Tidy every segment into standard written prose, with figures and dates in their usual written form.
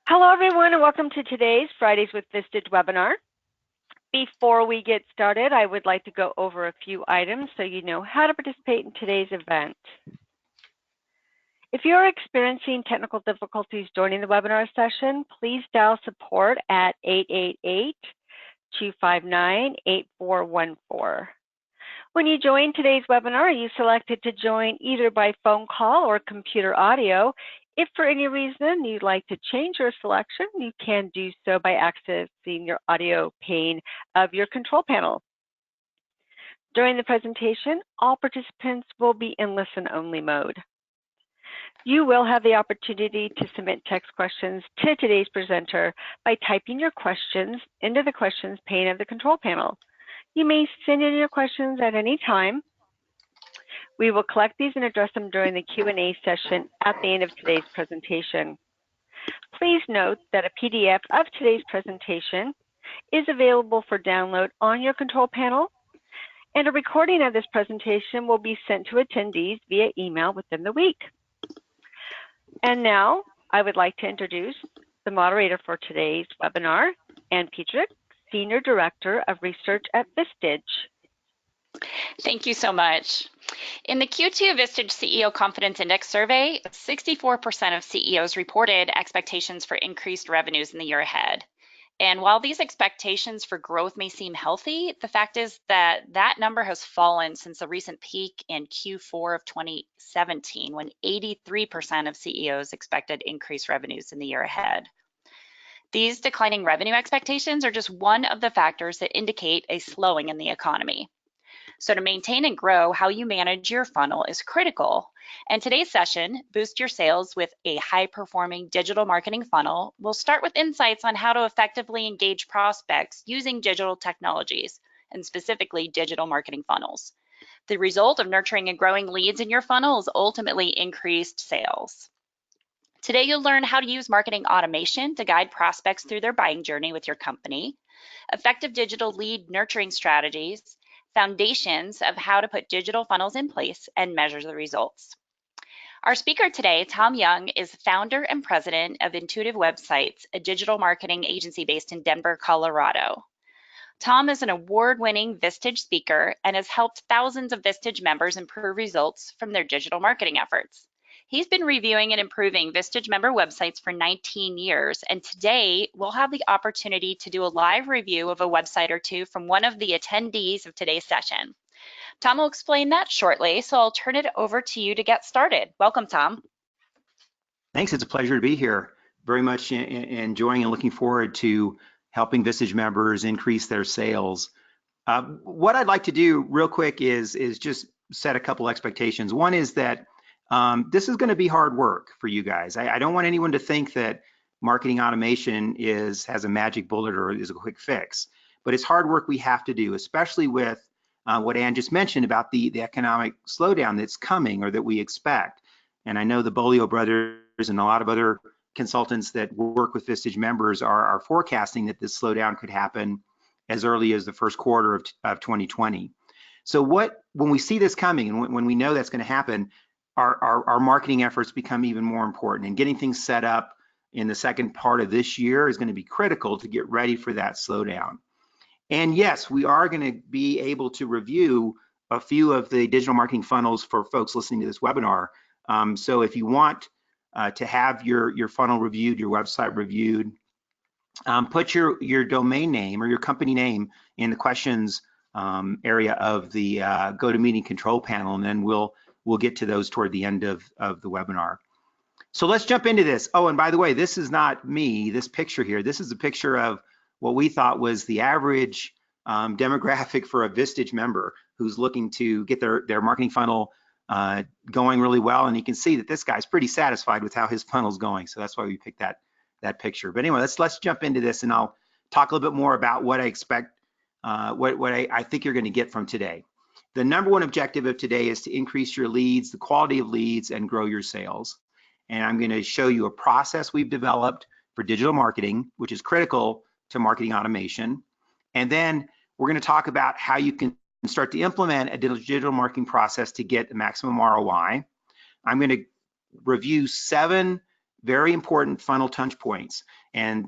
Hello, everyone, and welcome to today's Fridays with Vistage webinar. Before we get started, I would like to go over a few items so you know how to participate in today's event. If you're experiencing technical difficulties joining the webinar session, please dial support at 888-259-8414. When you join today's webinar, you selected to join either by phone call or computer audio. If for any reason you'd like to change your selection, you can do so by accessing your audio pane of your control panel. During the presentation, all participants will be in listen-only mode. You will have the opportunity to submit text questions to today's presenter by typing your questions into the questions pane of the control panel. You may send in your questions at any time. We will collect these and address them during the Q&A session at the end of today's presentation. Please note that a PDF of today's presentation is available for download on your control panel, and a recording of this presentation will be sent to attendees via email within the week. And now, I would like to introduce the moderator for today's webinar, Ann Petrick, Senior Director of Research at Vistage. Thank you so much. In the Q2 Vistage CEO Confidence Index survey, 64% of CEOs reported expectations for increased revenues in the year ahead. And while these expectations for growth may seem healthy, the fact is that that number has fallen since the recent peak in Q4 of 2017, when 83% of CEOs expected increased revenues in the year ahead. These declining revenue expectations are just one of the factors that indicate a slowing in the economy. So to maintain and grow, how you manage your funnel is critical. And today's session, Boost Your Sales with a High-Performing Digital Marketing Funnel, will start with insights on how to effectively engage prospects using digital technologies, and specifically digital marketing funnels. The result of nurturing and growing leads in your funnel is ultimately increased sales. Today, you'll learn how to use marketing automation to guide prospects through their buying journey with your company, effective digital lead nurturing strategies, foundations of how to put digital funnels in place, and measure the results. Our speaker today, Tom Young, is founder and president of Intuitive Websites, a digital marketing agency based in Denver, Colorado. Tom is an award-winning Vistage speaker and has helped thousands of Vistage members improve results from their digital marketing efforts. He's been reviewing and improving Vistage member websites for 19 years, and today we'll have the opportunity to do a live review of a website or two from one of the attendees of today's session. Tom will explain that shortly, so I'll turn it over to you to get started. Welcome, Tom. Thanks, it's a pleasure to be here. Very much enjoying and looking forward to helping Vistage members increase their sales. What I'd like to do real quick is just set a couple expectations. One is that this is going to be hard work for you guys. I don't want anyone to think that marketing automation has a magic bullet or is a quick fix, but it's hard work we have to do, especially with what Ann just mentioned about the economic slowdown that's coming or that we expect. And I know the Bolio brothers and a lot of other consultants that work with Vistage members are forecasting that this slowdown could happen as early as the first quarter of 2020. So when we see this coming and when we know that's going to happen, our marketing efforts become even more important, and getting things set up in the second part of this year is going to be critical to get ready for that slowdown. And yes, we are going to be able to review a few of the digital marketing funnels for folks listening to this webinar. So if you want to have your funnel reviewed, your website reviewed, put your domain name or your company name in the questions area of the GoToMeeting control panel, and then we'll get to those toward the end of the webinar. So let's jump into this. Oh, and by the way, this is not me, this picture here. This is a picture of what we thought was the average demographic for a Vistage member who's looking to get their marketing funnel going really well. And you can see that this guy's pretty satisfied with how his funnel's going. So that's why we picked that picture. But anyway, let's jump into this, and I'll talk a little bit more about what I expect, what I think you're going to get from today. The number one objective of today is to increase your leads, the quality of leads, and grow your sales. And I'm going to show you a process we've developed for digital marketing, which is critical to marketing automation. And then we're going to talk about how you can start to implement a digital marketing process to get the maximum ROI. I'm going to review 7 very important funnel touch points, and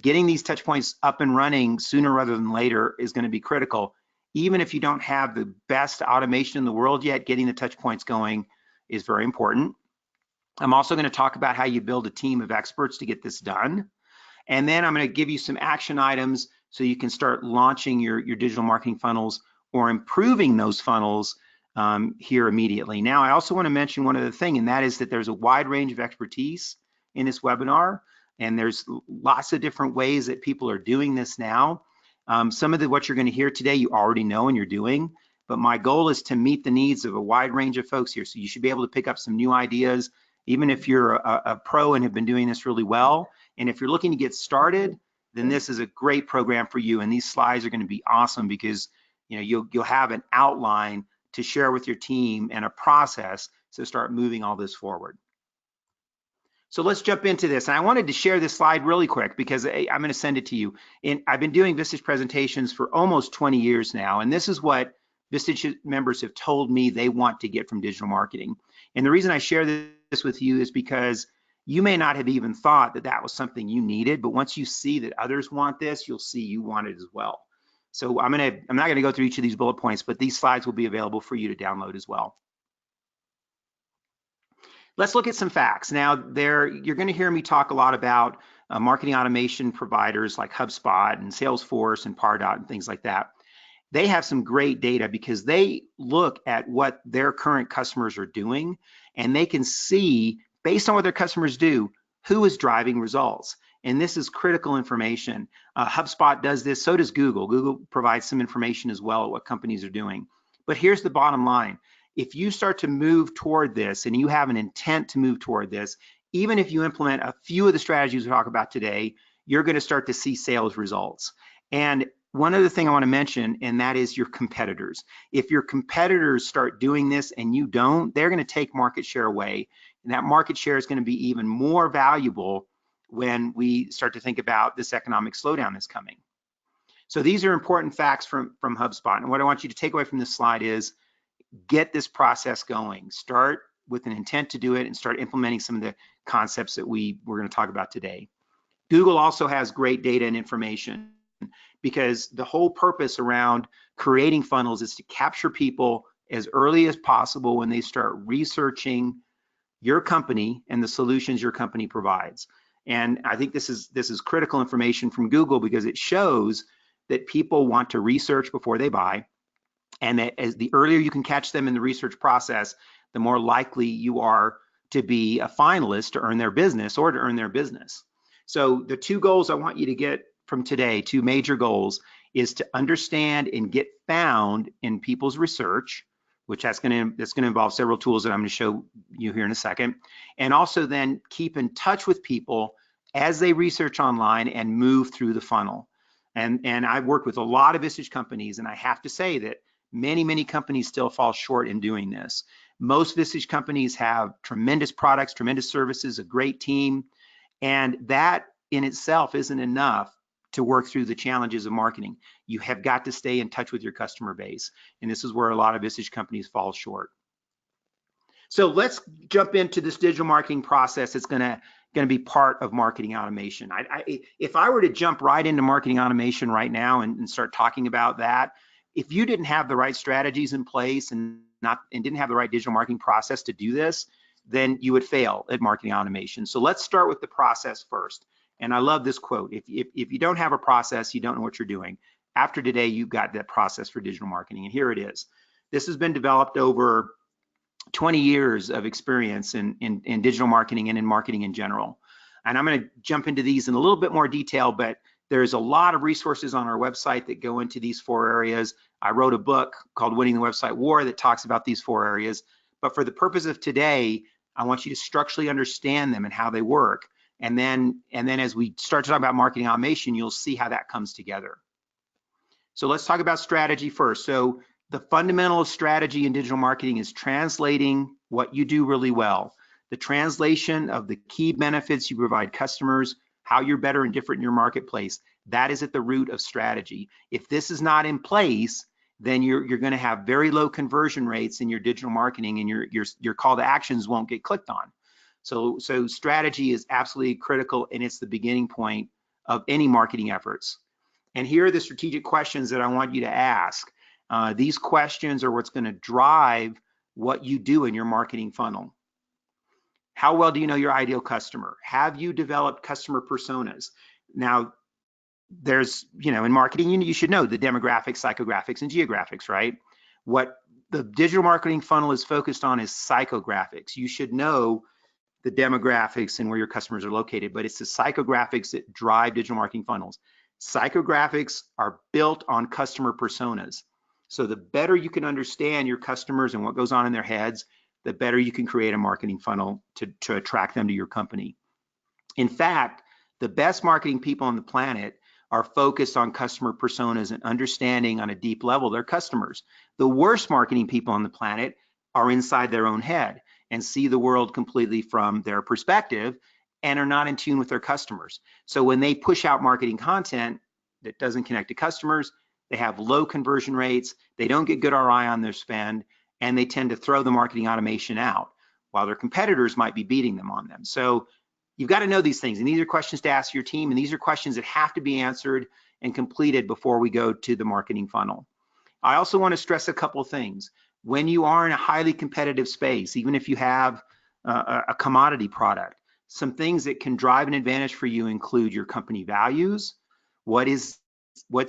getting these touch points up and running sooner rather than later is going to be critical. Even if you don't have the best automation in the world yet, getting the touch points going is very important. I'm also going to talk about how you build a team of experts to get this done. And then I'm going to give you some action items so you can start launching your digital marketing funnels or improving those funnels here immediately. Now, I also want to mention one other thing, and that is that there's a wide range of expertise in this webinar, and there's lots of different ways that people are doing this now. Some of what you're going to hear today, you already know and you're doing, but my goal is to meet the needs of a wide range of folks here. So you should be able to pick up some new ideas, even if you're a pro and have been doing this really well. And if you're looking to get started, then this is a great program for you. And these slides are going to be awesome because you'll have an outline to share with your team and a process to start moving all this forward. So let's jump into this. And I wanted to share this slide really quick because I'm going to send it to you. And I've been doing Vistage presentations for almost 20 years now. And this is what Vistage members have told me they want to get from digital marketing. And the reason I share this with you is because you may not have even thought that that was something you needed, but once you see that others want this, you'll see you want it as well. So I'm not going to go through each of these bullet points, but these slides will be available for you to download as well. Let's look at some facts. Now, you're going to hear me talk a lot about marketing automation providers like HubSpot and Salesforce and Pardot and things like that. They have some great data because they look at what their current customers are doing, and they can see, based on what their customers do, who is driving results. And this is critical information. HubSpot does this, so does Google. Google provides some information as well at what companies are doing. But here's the bottom line. If you start to move toward this and you have an intent to move toward this, even if you implement a few of the strategies we talk about today, you're going to start to see sales results. And one other thing I want to mention, and that is your competitors. If your competitors start doing this and you don't, they're going to take market share away. And that market share is going to be even more valuable when we start to think about this economic slowdown that's coming. So these are important facts from HubSpot. And what I want you to take away from this slide is get this process going. Start with an intent to do it and start implementing some of the concepts that we're going to talk about today. Google also has great data and information because the whole purpose around creating funnels is to capture people as early as possible when they start researching your company and the solutions your company provides. And I think this is critical information from Google because it shows that people want to research before they buy, and that as the earlier you can catch them in the research process, the more likely you are to be a finalist to earn their business or to earn their business. So the two goals I want you to get from today, two major goals, is to understand and get found in people's research, which that's going to involve several tools that I'm going to show you here in a second, and also then keep in touch with people as they research online and move through the funnel. And I've worked with a lot of Vistage companies, and I have to say that many companies still fall short in doing this. Most Vistage companies have tremendous products, tremendous services, a great team, and that in itself isn't enough to work through the challenges of marketing. You have got to stay in touch with your customer base, and this is where a lot of Vistage companies fall short. So let's jump into this digital marketing process. It's going to be part of marketing automation. If I were to jump right into marketing automation right now and start talking about that, if you didn't have the right strategies in place and didn't have the right digital marketing process to do this, then you would fail at marketing automation. So let's start with the process first. And I love this quote: if you don't have a process, you don't know what you're doing. After today, you've got that process for digital marketing, and here it is. This has been developed over 20 years of experience in digital marketing and in marketing in general. And I'm going to jump into these in a little bit more detail, but there's a lot of resources on our website that go into these 4 areas. I wrote a book called Winning the Website War that talks about these 4 areas. But for the purpose of today, I want you to structurally understand them and how they work. And then as we start to talk about marketing automation, you'll see how that comes together. So let's talk about strategy first. So the fundamental strategy in digital marketing is translating what you do really well. The translation of the key benefits you provide customers, how you're better and different in your marketplace, that is at the root of strategy. If this is not in place, then you're going to have very low conversion rates in your digital marketing, and your call to actions won't get clicked on. So strategy is absolutely critical, and it's the beginning point of any marketing efforts. And here are the strategic questions that I want you to ask. These questions are what's going to drive what you do in your marketing funnel. How well do you know your ideal customer? Have you developed customer personas? Now, there's, in marketing, you should know the demographics, psychographics, and geographics, right? What the digital marketing funnel is focused on is psychographics. You should know the demographics and where your customers are located, but it's the psychographics that drive digital marketing funnels. Psychographics are built on customer personas. So the better you can understand your customers and what goes on in their heads, the better you can create a marketing funnel to attract them to your company. In fact, the best marketing people on the planet are focused on customer personas and understanding on a deep level their customers. The worst marketing people on the planet are inside their own head and see the world completely from their perspective and are not in tune with their customers. So when they push out marketing content that doesn't connect to customers, they have low conversion rates, they don't get good ROI on their spend, and they tend to throw the marketing automation out while their competitors might be beating them on them. So you've got to know these things, and these are questions to ask your team, and these are questions that have to be answered and completed before we go to the marketing funnel. I also want to stress a couple things. When you are in a highly competitive space, even if you have a commodity product, some things that can drive an advantage for you include your company values. What's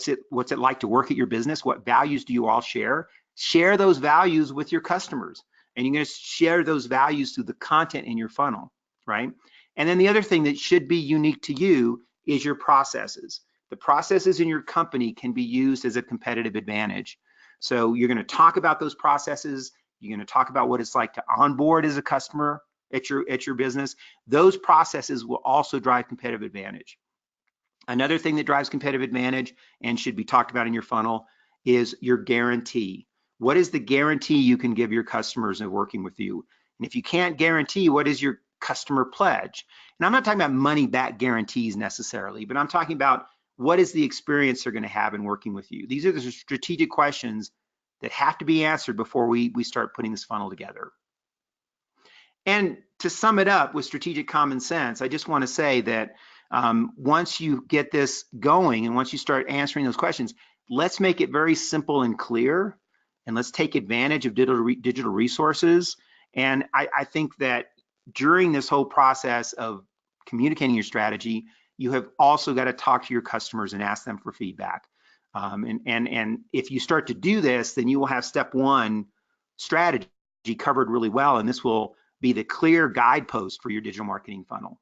it like to work at your business? What values do you all share? Share those values with your customers, and you're going to share those values through the content in your funnel, right? And then the other thing that should be unique to you is your processes. The processes in your company can be used as a competitive advantage. So you're going to talk about those processes. You're going to talk about what it's like to onboard as a customer at your business. Those processes will also drive competitive advantage. Another thing that drives competitive advantage and should be talked about in your funnel is your guarantee. What is the guarantee you can give your customers in working with you? And if you can't guarantee, what is your customer pledge? And I'm not talking about money back guarantees necessarily, but I'm talking about what is the experience they're going to have in working with you. These are the strategic questions that have to be answered before we start putting this funnel together. And to sum it up with strategic common sense, I just want to say that once you get this going and once you start answering those questions, let's make it very simple and clear, and let's take advantage of digital resources. And I think that during this whole process of communicating your strategy, you have also got to talk to your customers and ask them for feedback. And if you start to do this, then you will have step one strategy covered really well, and this will be the clear guidepost for your digital marketing funnel.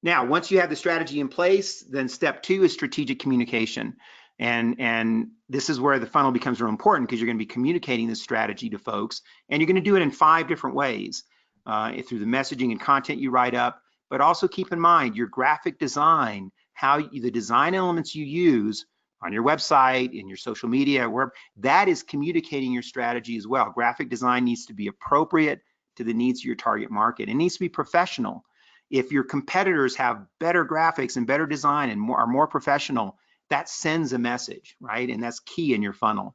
Now, once you have the strategy in place, then step two is strategic communication. And this is where the funnel becomes real important, because you're going to be communicating this strategy to folks, and you're going to do it in 5 different ways, through the messaging and content you write up, but also keep in mind your graphic design, the design elements you use on your website, in your social media, wherever, that is communicating your strategy as well. Graphic design needs to be appropriate to the needs of your target market. It needs to be professional. If your competitors have better graphics and better design and are more professional, that sends a message, right? And that's key in your funnel.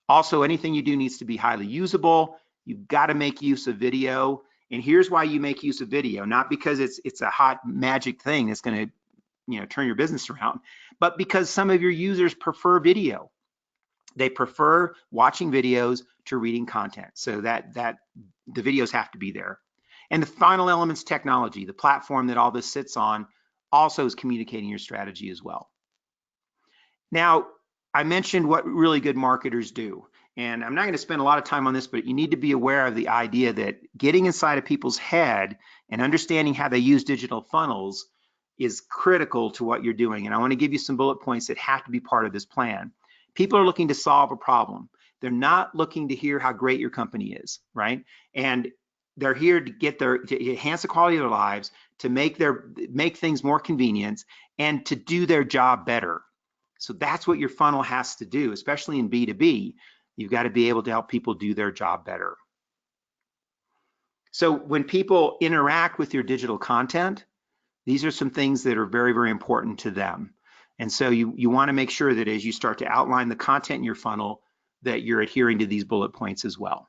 Also, anything you do needs to be highly usable. You've got to make use of video. And here's why you make use of video, not because it's a hot magic thing that's going to turn your business around, but because some of your users prefer video. They prefer watching videos to reading content. So that the videos have to be there. And the final element's technology. The platform that all this sits on also is communicating your strategy as well. Now, I mentioned what really good marketers do. And I'm not going to spend a lot of time on this, but you need to be aware of the idea that getting inside of people's head and understanding how they use digital funnels is critical to what you're doing. And I want to give you some bullet points that have to be part of this plan. People are looking to solve a problem. They're not looking to hear how great your company is, right? And they're here to enhance the quality of their lives, to make things more convenient, and to do their job better. So that's what your funnel has to do, especially in B2B. You've got to be able to help people do their job better. So when people interact with your digital content, these are some things that are very, very important to them. And so you want to make sure that as you start to outline the content in your funnel, that you're adhering to these bullet points as well.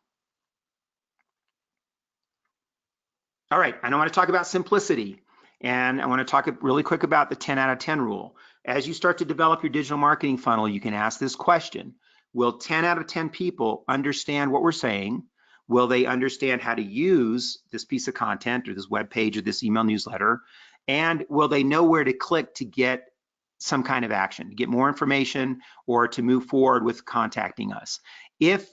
All right, and I want to talk about simplicity. And I want to talk really quick about the 10 out of 10 rule. As you start to develop your digital marketing funnel, you can ask this question. Will 10 out of 10 people understand what we're saying? Will they understand how to use this piece of content or this web page or this email newsletter? And will they know where to click to get some kind of action, to get more information or to move forward with contacting us? If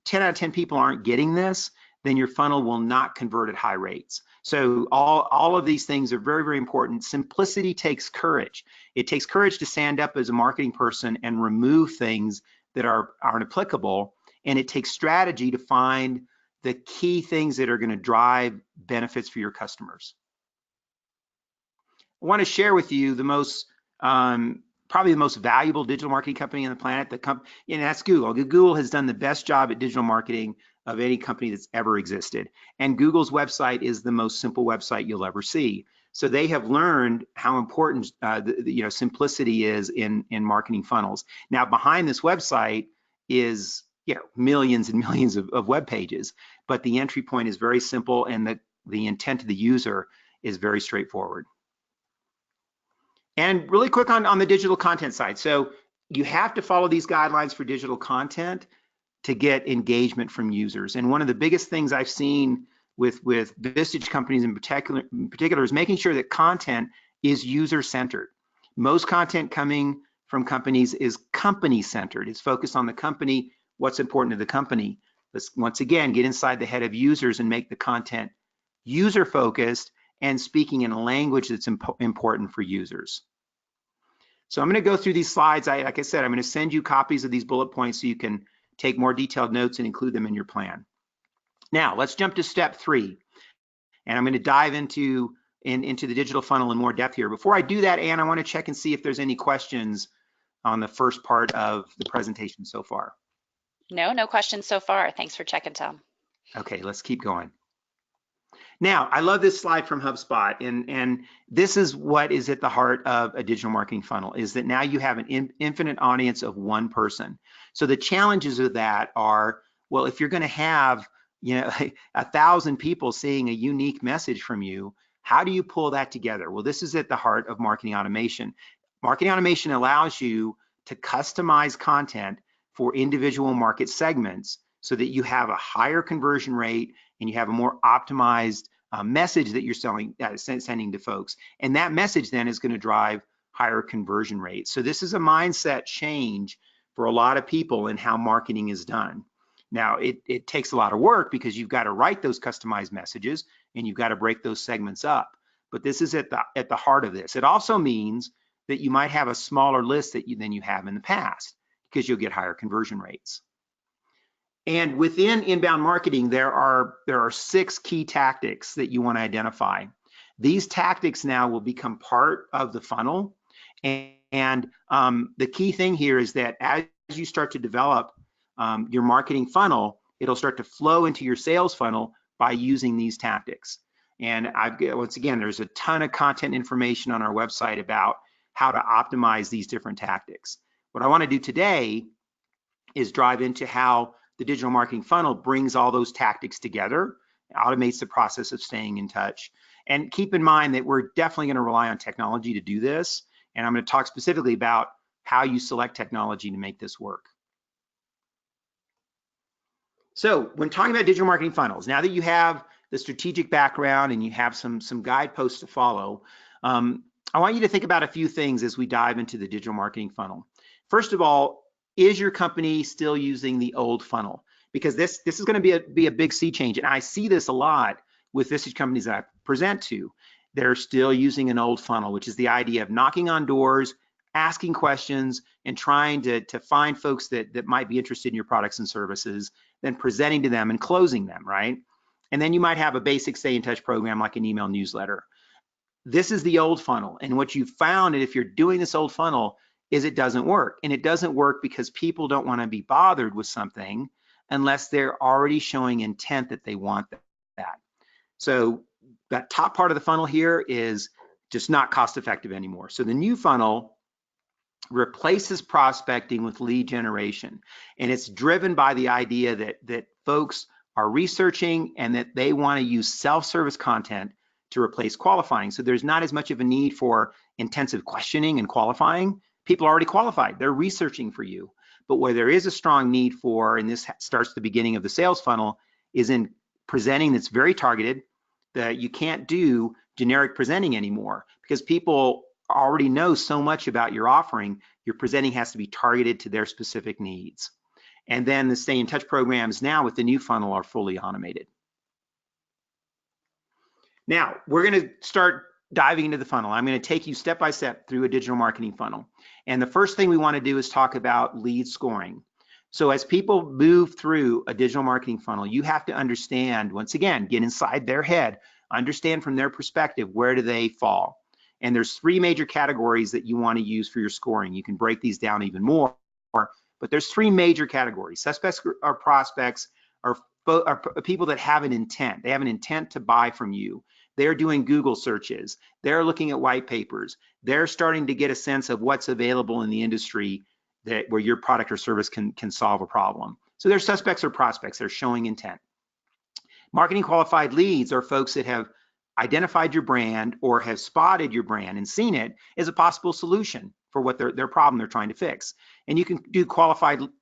10 out of 10 people aren't getting this, then your funnel will not convert at high rates. So all of these things are very, very important. Simplicity takes courage. It takes courage to stand up as a marketing person and remove things that aren't applicable. And it takes strategy to find the key things that are going to drive benefits for your customers. I want to share with you the most, probably the most valuable digital marketing company on the planet, and that's Google. Google has done the best job at digital marketing of any company that's ever existed. And Google's website is the most simple website you'll ever see. So they have learned how important simplicity is in marketing funnels. Now behind this website is millions and millions of web pages, but the entry point is very simple and the intent of the user is very straightforward. And really quick on the digital content side. So you have to follow these guidelines for digital content to get engagement from users. And one of the biggest things I've seen with Vistage companies in particular is making sure that content is user-centered. Most content coming from companies is company-centered. It's focused on the company, what's important to the company. Let's once again get inside the head of users and make the content user-focused and speaking in a language that's important for users. So I'm going to go through these slides. Like I said, I'm going to send you copies of these bullet points so you can take more detailed notes and include them in your plan. Now let's jump to step 3, and I'm going to dive into the digital funnel in more depth here. Before I do that, Ann, I want to check and see if there's any questions on the first part of the presentation so far. No questions so far. Thanks for checking, Tom. Okay, let's keep going. Now, I love this slide from HubSpot, and this is what is at the heart of a digital marketing funnel, is that now you have an infinite audience of one person. So the challenges of that are, well, if you're going to have 1,000 people seeing a unique message from you, how do you pull that together? Well, this is at the heart of marketing automation. Marketing automation allows you to customize content for individual market segments so that you have a higher conversion rate and you have a more optimized message that you're sending to folks. And that message then is going to drive higher conversion rates. So this is a mindset change for a lot of people in how marketing is done. Now, it takes a lot of work because you've got to write those customized messages and you've got to break those segments up. But this is at the heart of this. It also means that you might have a smaller list than you have in the past because you'll get higher conversion rates. And within inbound marketing, there are 6 key tactics that you want to identify. These tactics now will become part of the funnel. And the key thing here is that as you start to develop your marketing funnel, it'll start to flow into your sales funnel by using these tactics. And once again, there's a ton of content information on our website about how to optimize these different tactics. What I want to do today is drive into how the digital marketing funnel brings all those tactics together, automates the process of staying in touch. And keep in mind that we're definitely going to rely on technology to do this. And I'm going to talk specifically about how you select technology to make this work. So when talking about digital marketing funnels, now that you have the strategic background and you have some guideposts to follow, I want you to think about a few things as we dive into the digital marketing funnel. First of all, is your company still using the old funnel? Because this is going to be a big sea change, and I see this a lot with Vistage companies that I present to. They're still using an old funnel, which is the idea of knocking on doors, asking questions, and trying to find folks that might be interested in your products and services, then presenting to them and closing them, right? And then you might have a basic stay in touch program like an email newsletter. This is the old funnel, and what you've found, if you're doing this old funnel, is it doesn't work. And it doesn't work because people don't want to be bothered with something unless they're already showing intent that they want that. So that top part of the funnel here is just not cost effective anymore. So the new funnel replaces prospecting with lead generation. And it's driven by the idea that folks are researching and that they want to use self-service content to replace qualifying. So there's not as much of a need for intensive questioning and qualifying. People are already qualified. They're researching for you. But where there is a strong need for, and this starts the beginning of the sales funnel, is in presenting that's very targeted, that you can't do generic presenting anymore because people already know so much about your offering. Your presenting has to be targeted to their specific needs. And then the Stay in Touch programs now with the new funnel are fully automated. Now, we're going to start diving into the funnel. I'm going to take you step by step through a digital marketing funnel. And the first thing we want to do is talk about lead scoring. So as people move through a digital marketing funnel, you have to understand, once again, get inside their head, understand from their perspective, where do they fall? And there's 3 major categories that you want to use for your scoring. You can break these down even more, but there's 3 major categories. Suspects or prospects are people that have an intent. They have an intent to buy from you. They're doing Google searches. They're looking at white papers. They're starting to get a sense of what's available in the industry where your product or service can solve a problem. So they're suspects or prospects. They're showing intent. Marketing qualified leads are folks that have identified your brand or have spotted your brand and seen it as a possible solution for what their problem they're trying to fix. And you can do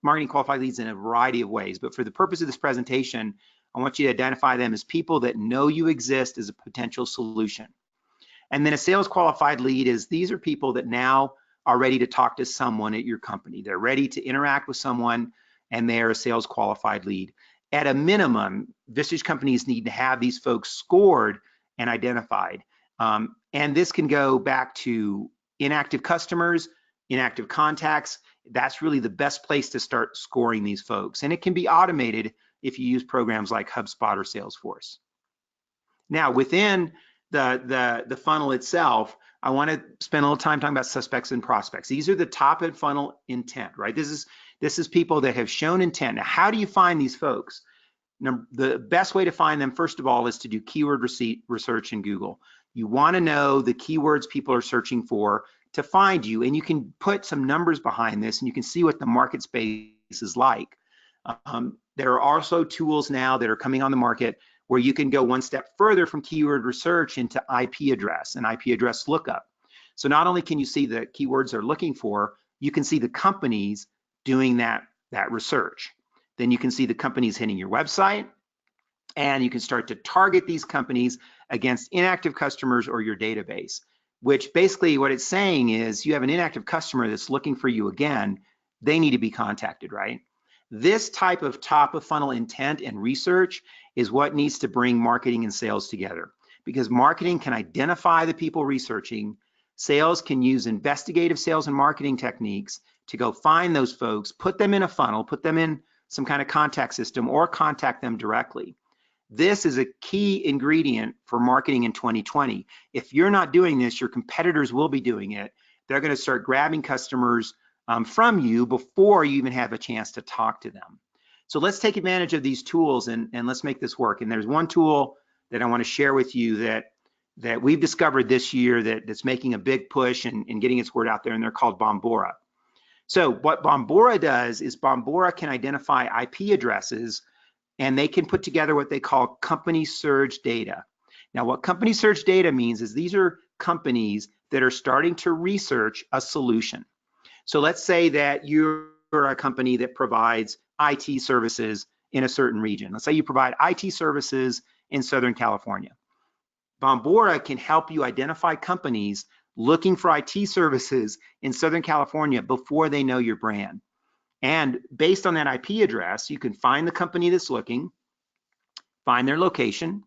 marketing qualified leads in a variety of ways, but for the purpose of this presentation, I want you to identify them as people that know you exist as a potential solution. And then a sales qualified lead is, these are people that now are ready to talk to someone at your company. They're ready to interact with someone and they're a sales qualified lead. At a minimum, Vistage companies need to have these folks scored and identified. And this can go back to inactive customers, inactive contacts. That's really the best place to start scoring these folks. And it can be automated if you use programs like HubSpot or Salesforce. Now, within the funnel itself, I want to spend a little time talking about suspects and prospects. These are the top of funnel intent, right? This is people that have shown intent. Now, how do you find these folks? Now, the best way to find them, first of all, is to do keyword research in Google. You want to know the keywords people are searching for to find you, and you can put some numbers behind this, and you can see what the market space is like. There are also tools now that are coming on the market where you can go one step further from keyword research into IP address and IP address lookup. So not only can you see the keywords they're looking for, you can see the companies doing that research. Then you can see the companies hitting your website, and you can start to target these companies against inactive customers or your database, which basically what it's saying is you have an inactive customer that's looking for you again, they need to be contacted, right? This type of top of funnel intent and research is what needs to bring marketing and sales together, because marketing can identify the people researching, sales can use investigative sales and marketing techniques to go find those folks, put them in a funnel, put them in some kind of contact system, or contact them directly. This is a key ingredient for marketing in 2020. If you're not doing this, your competitors will be doing it. They're going to start grabbing customers from you before you even have a chance to talk to them. So let's take advantage of these tools and let's make this work. And there's one tool that I want to share with you that we've discovered this year that's making a big push and getting its word out there, and they're called Bombora. So what Bombora does is Bombora can identify IP addresses, and they can put together what they call company surge data. Now, what company surge data means is these are companies that are starting to research a solution. So let's say that you're a company that provides IT services in a certain region. Let's say you provide IT services in Southern California. Bombora can help you identify companies looking for IT services in Southern California before they know your brand. And based on that IP address, you can find the company that's looking, find their location,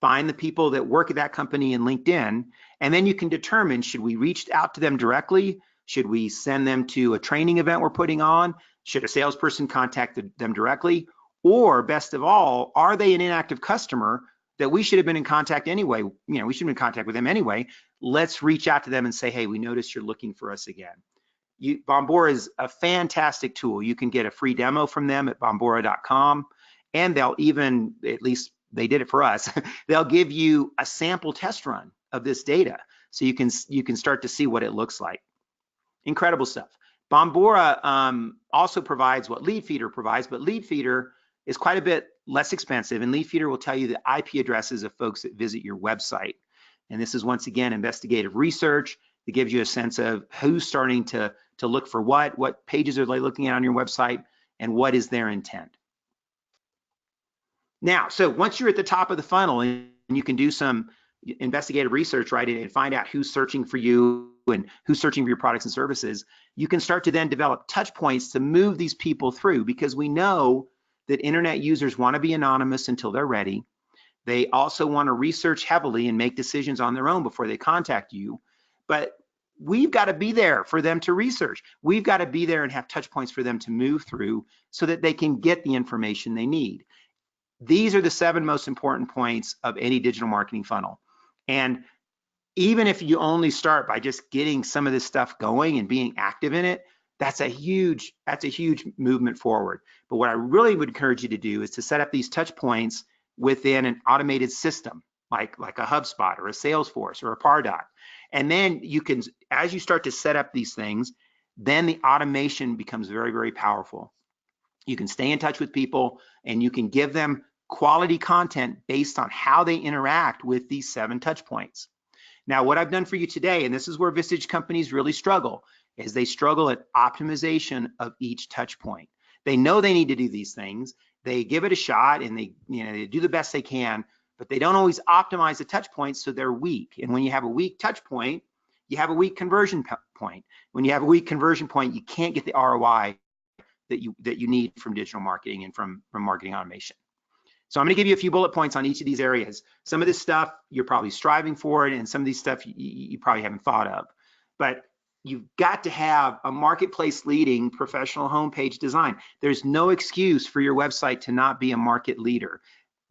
find the people that work at that company in LinkedIn, and then you can determine, should we reach out to them directly? Should we send them to a training event we're putting on? Should a salesperson contact them directly? Or best of all, are they an inactive customer that we should have been in contact anyway? We should have been in contact with them anyway. Let's reach out to them and say, hey, we noticed you're looking for us again. Bombora is a fantastic tool. You can get a free demo from them at bombora.com, and they'll even, at least they did it for us, they'll give you a sample test run of this data so you can start to see what it looks like. Incredible stuff. Bombora also provides what Lead Feeder provides, but Lead Feeder is quite a bit less expensive, and Leadfeeder will tell you the IP addresses of folks that visit your website. And this is, once again, investigative research that gives you a sense of who's starting to look for what pages are they looking at on your website, and what is their intent. Now, so once you're at the top of the funnel and you can do some investigative research, right, and find out who's searching for you and who's searching for your products and services, you can start to then develop touch points to move these people through, because we know that internet users want to be anonymous until they're ready. They also want to research heavily and make decisions on their own before they contact you. But we've got to be there for them to research. We've got to be there and have touch points for them to move through so that they can get the information they need. These are the 7 most important points of any digital marketing funnel. And even if you only start by just getting some of this stuff going and being active in it, that's a huge movement forward. But what I really would encourage you to do is to set up these touch points within an automated system, like a HubSpot or a Salesforce or a Pardot. And then you can, as you start to set up these things, then the automation becomes very, very powerful. You can stay in touch with people and you can give them quality content based on how they interact with these 7 touch points. Now, what I've done for you today, and this is where Vistage companies really struggle, is they struggle at optimization of each touch point. They know they need to do these things. They give it a shot and they do the best they can, but they don't always optimize the touch points, so they're weak. And when you have a weak touch point, you have a weak conversion point. When you have a weak conversion point, you can't get the ROI that you need from digital marketing and from marketing automation. So I'm going to give you a few bullet points on each of these areas. Some of this stuff you're probably striving for it, and some of these stuff you probably haven't thought of. But you've got to have a marketplace leading professional homepage design. There's no excuse for your website to not be a market leader.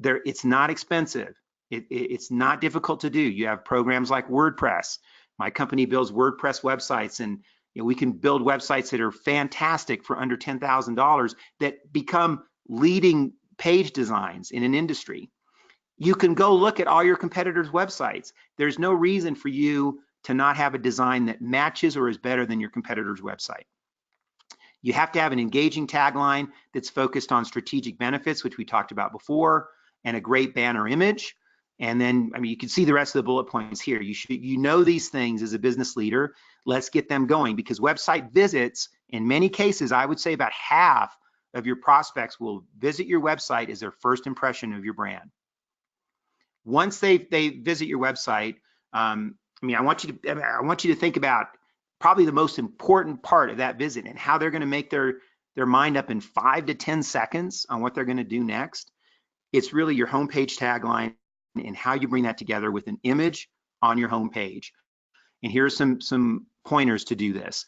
It's not expensive. It's not difficult to do. You have programs like WordPress. My company builds WordPress websites, and we can build websites that are fantastic for under $10,000 that become leading page designs in an industry. You can go look at all your competitors' websites. There's no reason for you to not have a design that matches or is better than your competitor's website. You have to have an engaging tagline that's focused on strategic benefits, which we talked about before, and a great banner image. And then, you can see the rest of the bullet points here. You know these things as a business leader. Let's get them going, because website visits, in many cases, I would say about half of your prospects will visit your website as their first impression of your brand. Once they visit your website, I want you to think about probably the most important part of that visit and how they're going to make their mind up in 5 to 10 seconds on what they're going to do next. It's really your homepage tagline and how you bring that together with an image on your homepage. And here's some pointers to do this.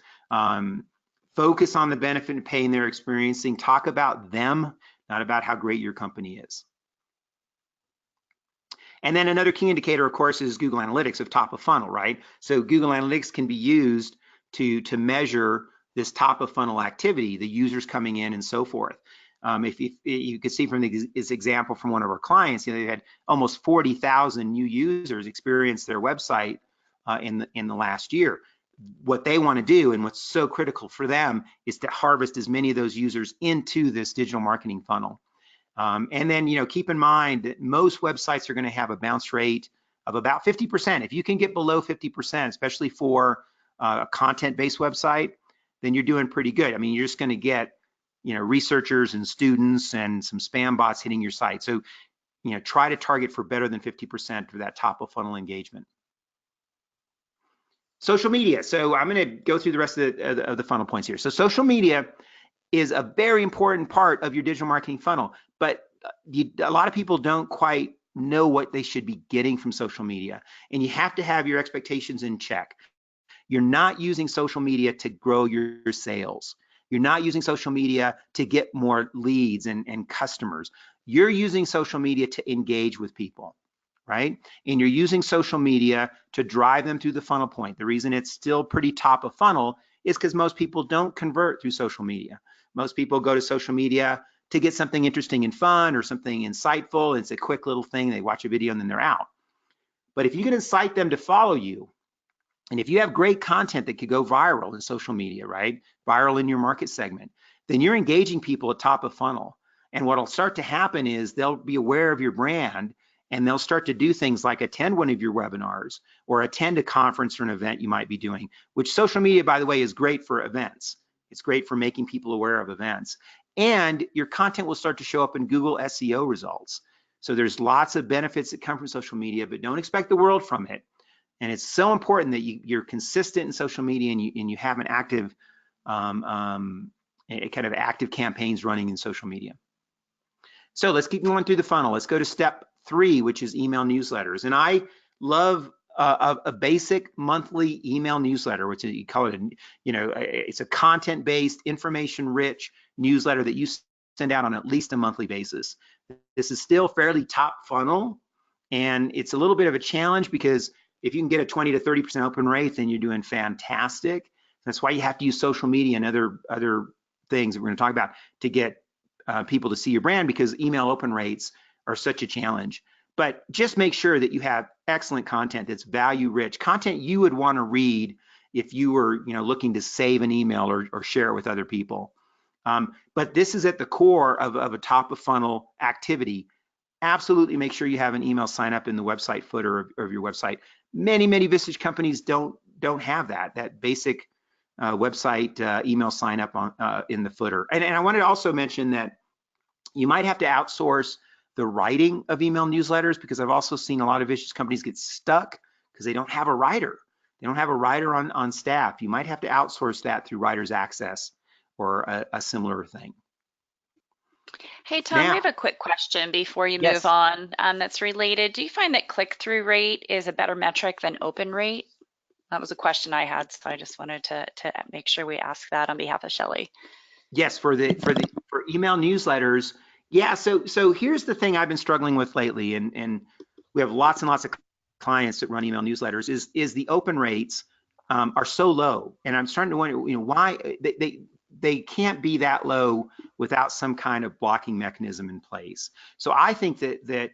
Focus on the benefit and pain they're experiencing. Talk about them, not about how great your company is. And then another key indicator, of course, is Google Analytics of top of funnel, right? So Google Analytics can be used to measure this top of funnel activity, the users coming in and so forth. If you could see from this example from one of our clients, they had almost 40,000 new users experience their website in the last year. What they want to do, and what's so critical for them, is to harvest as many of those users into this digital marketing funnel. And then, keep in mind that most websites are going to have a bounce rate of about 50%. If you can get below 50%, especially for a content-based website, then you're doing pretty good. You're just going to get, researchers and students and some spam bots hitting your site. So, try to target for better than 50% for that top of funnel engagement. Social media. So I'm going to go through the rest of the funnel points here. So social media is a very important part of your digital marketing funnel, but a lot of people don't quite know what they should be getting from social media, and you have to have your expectations in check. You're not using social media to grow your sales. You're not using social media to get more leads and customers. You're using social media to engage with people, right? And you're using social media to drive them through the funnel point. The reason it's still pretty top of funnel is because most people don't convert through social media. Most people go to social media to get something interesting and fun or something insightful. It's a quick little thing. They watch a video and then they're out. But if you can incite them to follow you, and if you have great content that could go viral in social media, right? Viral in your market segment, then you're engaging people at top of funnel. And what'll start to happen is they'll be aware of your brand, and they'll start to do things like attend one of your webinars or attend a conference or an event you might be doing, which social media, by the way, is great for events. It's great for making people aware of events. And your content will start to show up in Google SEO results. So there's lots of benefits that come from social media, but don't expect the world from it. And it's so important that you're consistent in social media, and you have an active, kind of active campaigns running in social media. So let's keep going through the funnel. Let's go to step 3, which is email newsletters. And I love a basic monthly email newsletter, which you call it, it's a content-based, information-rich newsletter that you send out on at least a monthly basis. This is still fairly top funnel, and it's a little bit of a challenge because if you can get a 20 to 30% open rate, then you're doing fantastic. That's why you have to use social media and other things that we're going to talk about to get people to see your brand, because email open rates are such a challenge. But just make sure that you have excellent content that's value rich, content you would want to read if you were looking to save an email or share it with other people. But this is at the core of a top of funnel activity. Absolutely make sure you have an email sign up in the website footer of your website. Many Vistage companies don't have that basic website email sign up in the footer. And I wanted to also mention that you might have to outsource the writing of email newsletters, because I've also seen a lot of Vistage companies get stuck because they don't have a writer. They don't have a writer on staff. You might have to outsource that through Writer's Access or a similar thing. Hey, Tom, we have a quick question before you move on that's related. Do you find that click-through rate is a better metric than open rate? That was a question I had, so I just wanted to make sure we ask that on behalf of Shelley. Yes, for email newsletters. Yeah, so here's the thing I've been struggling with lately, and we have lots and lots of clients that run email newsletters, is the open rates are so low. And I'm starting to wonder, why they can't be that low without some kind of blocking mechanism in place. So I think that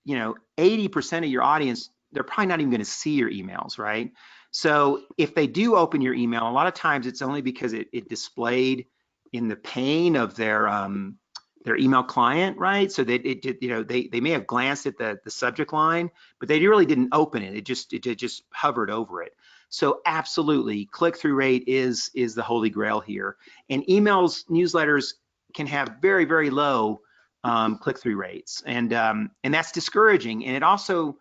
80% of your audience, they're probably not even going to see your emails, right? So if they do open your email, a lot of times it's only because it displayed in the pane of their email client, right? So that they may have glanced at the subject line, but they really didn't open it. It just hovered over it. So absolutely, click-through rate is the holy grail here. And emails, newsletters can have very, very low click-through rates, and that's discouraging. And it also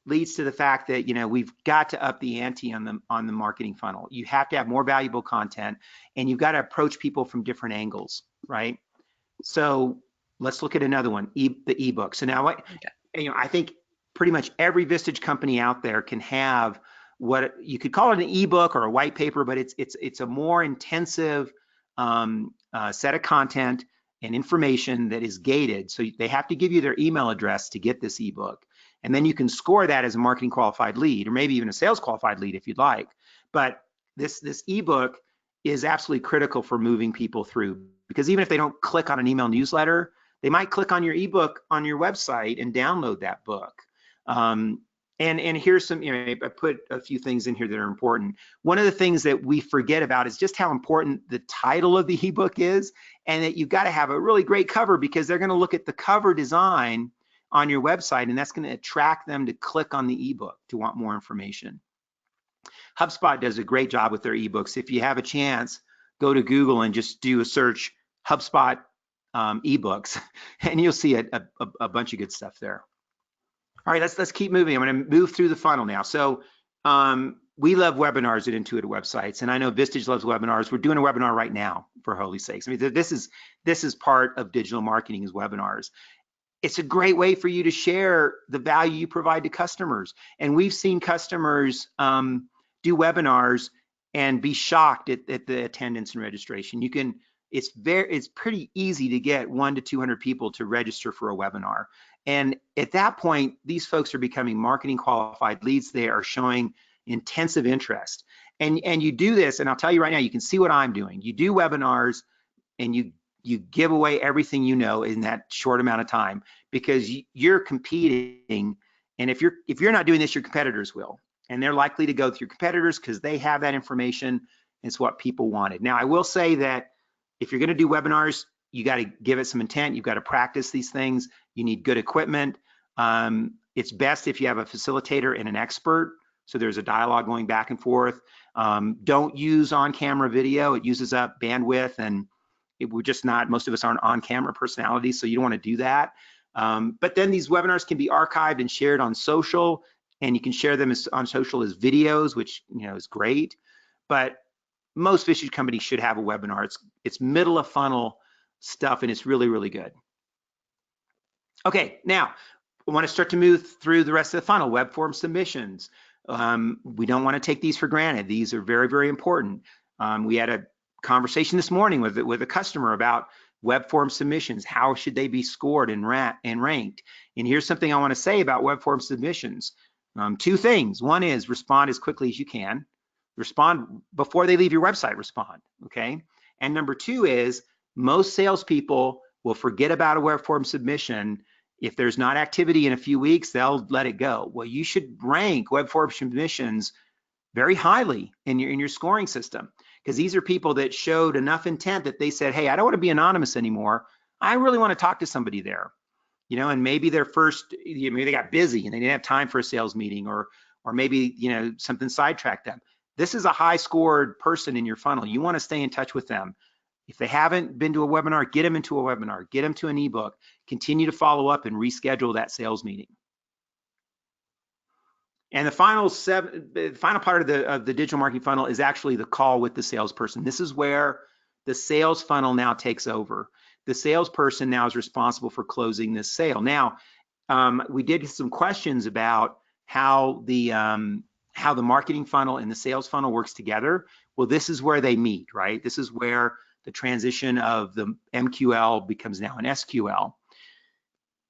leads to the fact that we've got to up the ante on the marketing funnel. You have to have more valuable content, and you've got to approach people from different angles, right? So let's look at another one, the ebook. So now I think pretty much every Vistage company out there can have what you could call it an ebook or a white paper, but it's a more intensive set of content and information that is gated. So they have to give you their email address to get this ebook. And then you can score that as a marketing qualified lead, or maybe even a sales qualified lead if you'd like. But this ebook is absolutely critical for moving people through, because even if they don't click on an email newsletter, they might click on your ebook on your website and download that book. And here's some, I put a few things in here that are important. One of the things that we forget about is just how important the title of the ebook is, and that you've got to have a really great cover, because they're going to look at the cover design on your website, and that's going to attract them to click on the ebook to want more information. HubSpot does a great job with their ebooks. If you have a chance, go to Google and just do a search HubSpot ebooks, and you'll see a bunch of good stuff there. All right, let's keep moving. I'm going to move through the funnel now. So we love webinars at Intuitive Websites, and I know Vistage loves webinars. We're doing a webinar right now, for holy sakes. I mean, this is part of digital marketing, is webinars. It's a great way for you to share the value you provide to customers. And we've seen customers do webinars and be shocked at the attendance and registration. It's pretty easy to get 100 to 200 people to register for a webinar. And at that point, these folks are becoming marketing qualified leads. They are showing intensive interest. And you do this, and I'll tell you right now, you can see what I'm doing. You do webinars, and you give away everything you know in that short amount of time, because you're competing. And if you're not doing this, your competitors will, and they're likely to go through competitors because they have that information. It's what people wanted. Now, I will say that if you're going to do webinars, you got to give it some intent. You've got to practice these things. You need good equipment. It's best if you have a facilitator and an expert, so there's a dialogue going back and forth. Don't use on-camera video. It uses up bandwidth, and we're just not, most of us aren't on-camera personalities, so you don't want to do that. But then these webinars can be archived and shared on social, and you can share them on social as videos, which is great. But most Vistage companies should have a webinar. It's middle of funnel stuff, and it's really, really good. Okay, now we want to start to move through the rest of the funnel. Web form submissions. We don't want to take these for granted. These are very, very important. We had a conversation this morning with a customer about web form submissions. How should they be scored and ranked? And here's something I want to say about web form submissions. Two things. One is respond as quickly as you can. Respond before they leave your website, respond, okay? And number two is most salespeople will forget about a web form submission. If there's not activity in a few weeks, they'll let it go. Well, you should rank web form submissions very highly in your scoring system, because these are people that showed enough intent that they said, hey, I don't want to be anonymous anymore. I really want to talk to somebody there. And maybe their first, maybe they got busy and they didn't have time for a sales meeting, or maybe, something sidetracked them. This is a high scored person in your funnel. You want to stay in touch with them. If they haven't been to a webinar, get them into a webinar, get them to an ebook, continue to follow up and reschedule that sales meeting. And the final part of the digital marketing funnel is actually the call with the salesperson. This is where the sales funnel now takes over. The salesperson now is responsible for closing this sale. Now, we did some questions about how the marketing funnel and the sales funnel works together. Well, this is where they meet, right? This is where the transition of the MQL becomes now an SQL.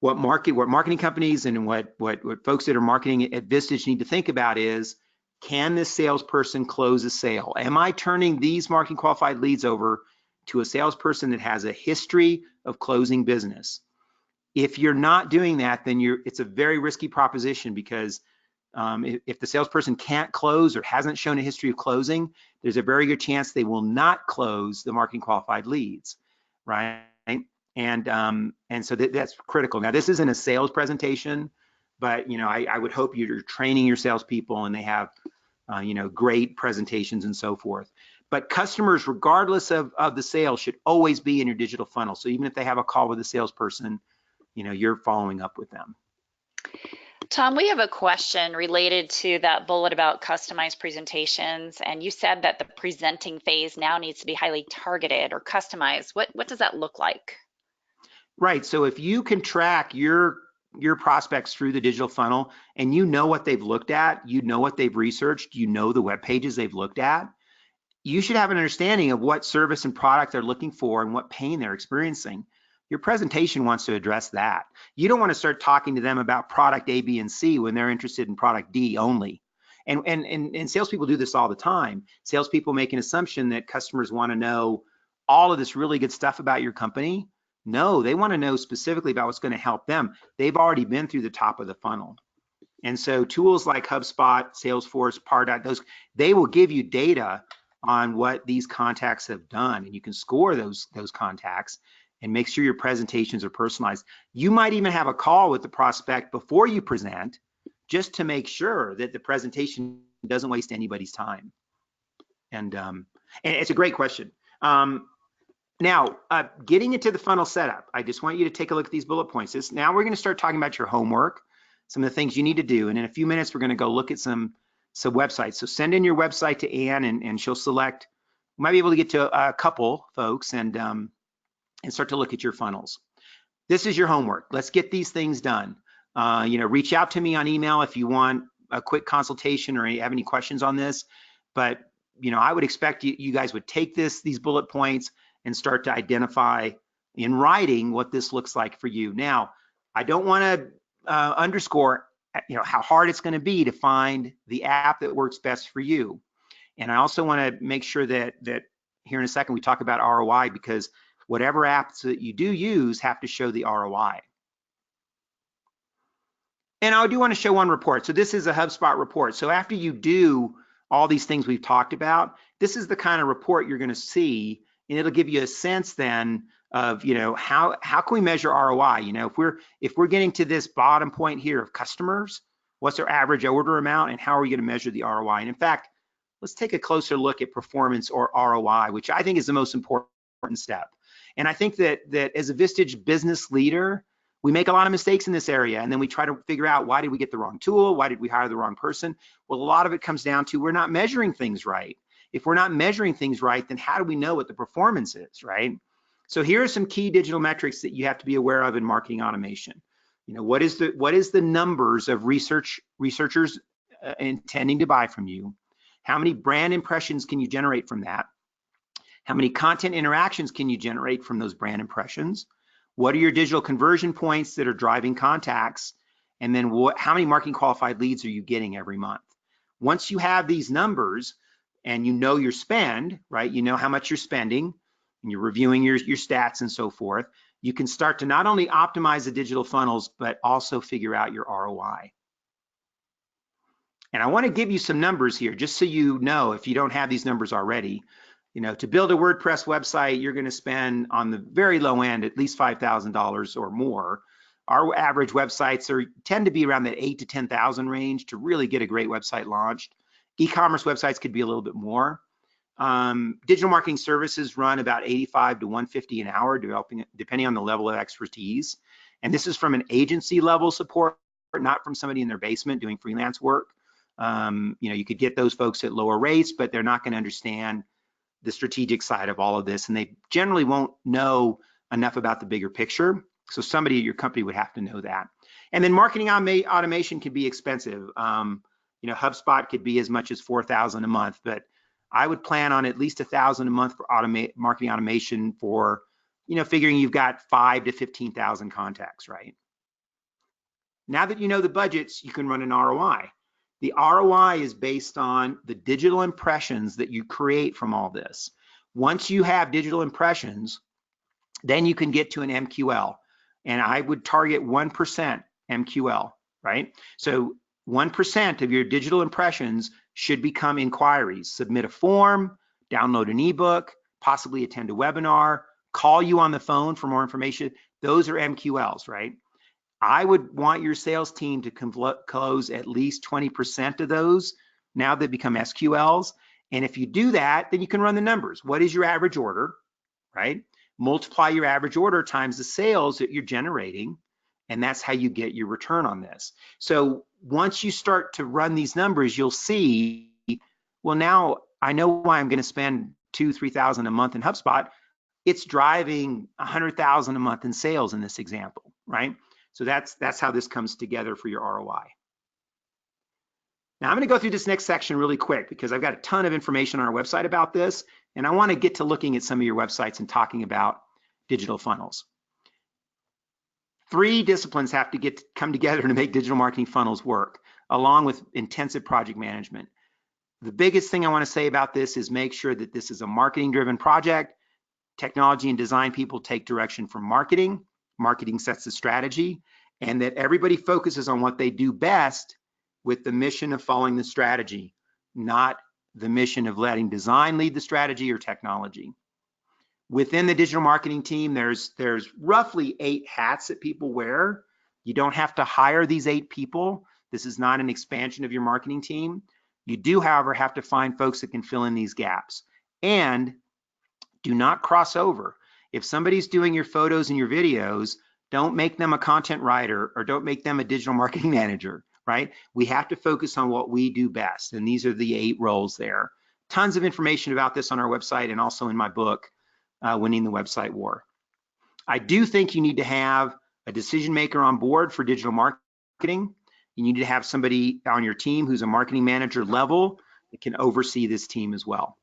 What marketing companies and what folks that are marketing at Vistage need to think about is, can this salesperson close a sale? Am I turning these marketing qualified leads over to a salesperson that has a history of closing business? If you're not doing that, then it's a very risky proposition, because if the salesperson can't close or hasn't shown a history of closing, there's a very good chance they will not close the marketing qualified leads, right? And so that's critical. Now, this isn't a sales presentation, but I would hope you're training your salespeople and they have great presentations and so forth. But customers, regardless of the sale, should always be in your digital funnel. So even if they have a call with a salesperson, you're following up with them. Tom, we have a question related to that bullet about customized presentations. And you said that the presenting phase now needs to be highly targeted or customized. What does that look like? Right. So if you can track your prospects through the digital funnel, and you know what they've looked at, you know what they've researched, you know the web pages they've looked at, you should have an understanding of what service and product they're looking for and what pain they're experiencing. Your presentation wants to address that. You don't want to start talking to them about product A, B, and C when they're interested in product D only. And salespeople do this all the time. Salespeople make an assumption that customers want to know all of this really good stuff about your company. No, they want to know specifically about what's going to help them. They've already been through the top of the funnel. And so tools like HubSpot, Salesforce, Pardot, they will give you data on what these contacts have done, and you can score those contacts and make sure your presentations are personalized. You might even have a call with the prospect before you present, just to make sure that the presentation doesn't waste anybody's time. And it's a great question. Now, getting into the funnel setup, I just want you to take a look at these bullet points. Now we're going to start talking about your homework, some of the things you need to do, and in a few minutes we're going to go look at some websites. So send in your website to Ann, and she'll select. We might be able to get to a couple folks and start to look at your funnels. This is your homework. Let's get these things done. Reach out to me on email if you want a quick consultation or you have any questions on this. But I would expect you guys would take these bullet points and start to identify in writing what this looks like for you. Now, I don't want to underscore how hard it's going to be to find the app that works best for you. And I also want to make sure that here in a second we talk about ROI, because whatever apps that you do use have to show the ROI. And I do want to show one report. So this is a HubSpot report. So after you do all these things we've talked about, this is the kind of report you're going to see, and it'll give you a sense then of, how can we measure ROI? If we're getting to this bottom point here of customers, what's their average order amount, and how are we going to measure the ROI? And in fact, let's take a closer look at performance, or ROI, which I think is the most important step. And I think that as a Vistage business leader, we make a lot of mistakes in this area, and then we try to figure out, why did we get the wrong tool? Why did we hire the wrong person? Well, a lot of it comes down to, we're not measuring things right. If we're not measuring things right, then how do we know what the performance is, right? So here are some key digital metrics that you have to be aware of in marketing automation. What is the numbers of researchers intending to buy from you? How many brand impressions can you generate from that? How many content interactions can you generate from those brand impressions? What are your digital conversion points that are driving contacts? And then how many marketing qualified leads are you getting every month? Once you have these numbers and you know your spend, right? You know how much you're spending, and you're reviewing your stats and so forth, you can start to not only optimize the digital funnels, but also figure out your ROI. And I want to give you some numbers here, just so you know, if you don't have these numbers already. To build a WordPress website, you're going to spend, on the very low end, at least $5,000 or more. Our average websites tend to be around that $8,000 to $10,000 range to really get a great website launched. E-commerce websites could be a little bit more. Digital marketing services run about $85 to $150 an hour, depending on the level of expertise. And this is from an agency level support, not from somebody in their basement doing freelance work. You could get those folks at lower rates, but they're not going to understand the strategic side of all of this, and they generally won't know enough about the bigger picture. So somebody at your company would have to know that. And then marketing automation can be expensive. HubSpot could be as much as $4,000 a month, but I would plan on at least $1,000 a month for marketing automation for, figuring you've got 5,000 to 15,000 contacts, right? Now that you know the budgets, you can run an ROI. The ROI is based on the digital impressions that you create from all this. Once you have digital impressions, then you can get to an MQL. And I would target 1% MQL, right? So 1% of your digital impressions should become inquiries. Submit a form, download an ebook, possibly attend a webinar, call you on the phone for more information. Those are MQLs, right? I would want your sales team to close at least 20% of those. Now they become SQLs. And if you do that, then you can run the numbers. What is your average order, right? Multiply your average order times the sales that you're generating, and that's how you get your return on this. So once you start to run these numbers, you'll see, well, now I know why I'm going to spend $2,000 to $3,000 a month in HubSpot. It's driving $100,000 a month in sales in this example, right? So that's how this comes together for your ROI. Now I'm going to go through this next section really quick because I've got a ton of information on our website about this, and I want to get to looking at some of your websites and talking about digital funnels. 3 disciplines have to come together to make digital marketing funnels work, along with intensive project management. The biggest thing I want to say about this is make sure that this is a marketing-driven project. Technology and design people take direction from marketing. Marketing sets the strategy, and that everybody focuses on what they do best with the mission of following the strategy, not the mission of letting design lead the strategy or technology. Within the digital marketing team, there's roughly 8 hats that people wear. You don't have to hire these 8 people. This is not an expansion of your marketing team. You do, however, have to find folks that can fill in these gaps. And do not cross over. If somebody's doing your photos and your videos, don't make them a content writer or don't make them a digital marketing manager, right? We have to focus on what we do best. And these are the 8 roles there. Tons of information about this on our website and also in my book, Winning the Website War. I do think you need to have a decision maker on board for digital marketing. You need to have somebody on your team who's a marketing manager level that can oversee this team as well.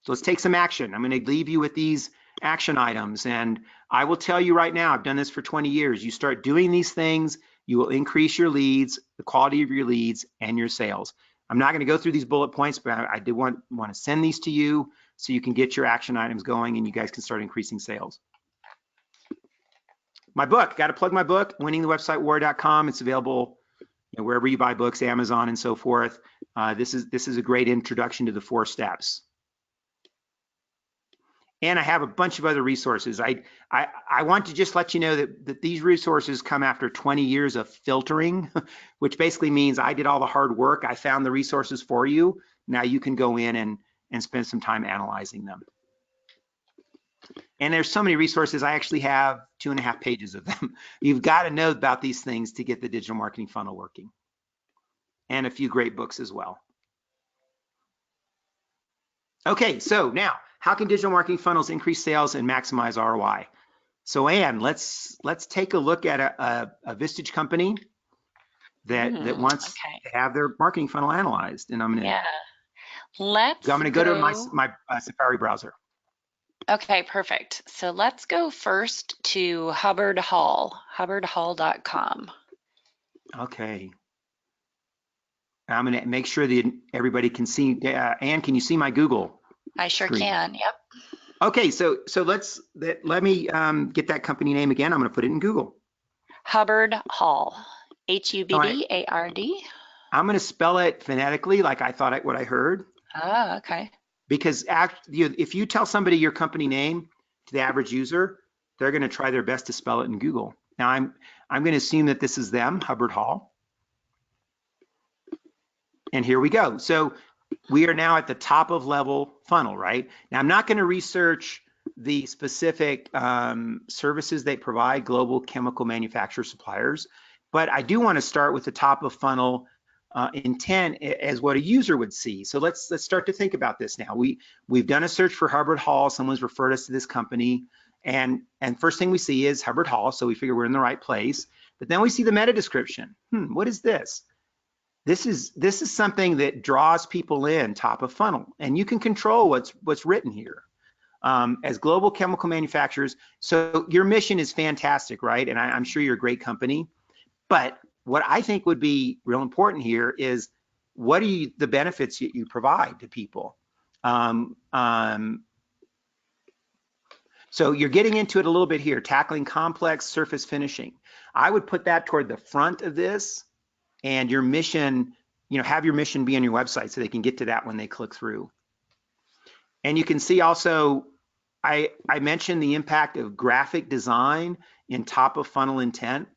So let's take some action. I'm going to leave you with these action items, and I will tell you right now, I've done this for 20 years. You start doing these things, you will increase your leads, the quality of your leads, and your sales. I'm not going to go through these bullet points, but I did want to send these to you so you can get your action items going and you guys can start increasing sales. My book, got to plug my book, winningthewebsitewar.com. It's available wherever you buy books, Amazon and so forth. This is a great introduction to the 4 steps. And I have a bunch of other resources. I want to just let you know that these resources come after 20 years of filtering, which basically means I did all the hard work. I found the resources for you. Now you can go in and spend some time analyzing them. And there's so many resources. I actually have 2.5 pages of them. You've got to know about these things to get the digital marketing funnel working. And a few great books as well. Okay, so now, how can digital marketing funnels increase sales and maximize ROI? So Ann, let's take a look at a Vistage company that wants to have their marketing funnel analyzed. And I'm gonna go to my Safari browser. Okay, perfect. So let's go first to Hubbard Hall, hubbardhall.com. Okay. I'm going to make sure that everybody can see. Ann, can you see my Google? I sure screen? can. Yep. Okay, so let me get that company name again. I'm going to put it in Google. Hubbard Hall, Hubbard. I'm going to spell it phonetically, like I thought what I heard. Ah, okay. Because if you tell somebody your company name to the average user, they're going to try their best to spell it in Google. Now I'm going to assume that this is them, Hubbard Hall. And here we go. So we are now at the top of level funnel, right? Now I'm not going to research the specific services they provide, global chemical manufacturer suppliers, but I do want to start with the top of funnel intent as what a user would see. So let's start to think about this now. We've done a search for Hubbard Hall. Someone's referred us to this company, and first thing we see is Hubbard Hall. So we figure we're in the right place. But then we see the meta description. What is this? This is something that draws people in top of funnel, and you can control what's written here. As global chemical manufacturers, so your mission is fantastic, right? And I'm sure you're a great company, but what I think would be real important here is what are the benefits that you provide to people? So you're getting into it a little bit here, tackling complex surface finishing. I would put that toward the front of this, and your mission, have your mission be on your website so they can get to that when they click through. And you can see also, I mentioned the impact of graphic design in top of funnel intent.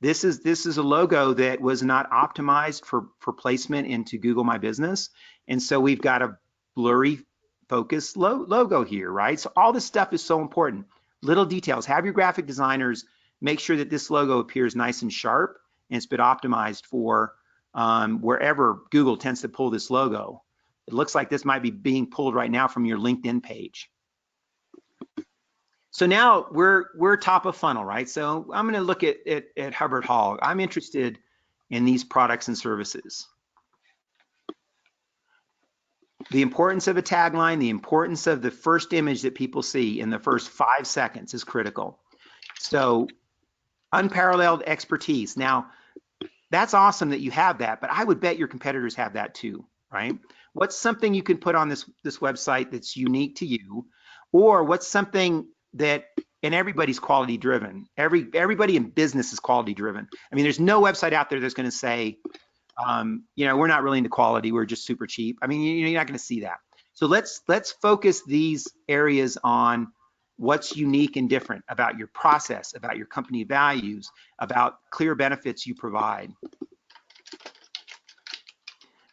This is a logo that was not optimized for placement into Google My Business. And so we've got a blurry focus logo here, right? So all this stuff is so important. Little details, have your graphic designers make sure that this logo appears nice and sharp, and it's been optimized for wherever Google tends to pull this logo. It looks like this might be being pulled right now from your LinkedIn page. So now we're top of funnel, right? So I'm going to look at Hubbard Hall. I'm interested in these products and services. The importance of a tagline, the importance of the first image that people see in the first 5 seconds is critical. So unparalleled expertise. Now, that's awesome that you have that, but I would bet your competitors have that too, right? What's something you can put on this website that's unique to you, or what's something that, and everybody's quality driven. Everybody in business is quality driven. I mean, there's no website out there that's going to say, we're not really into quality, we're just super cheap. I mean, you're not going to see that. So let's focus these areas on what's unique and different about your process, about your company values, about clear benefits you provide.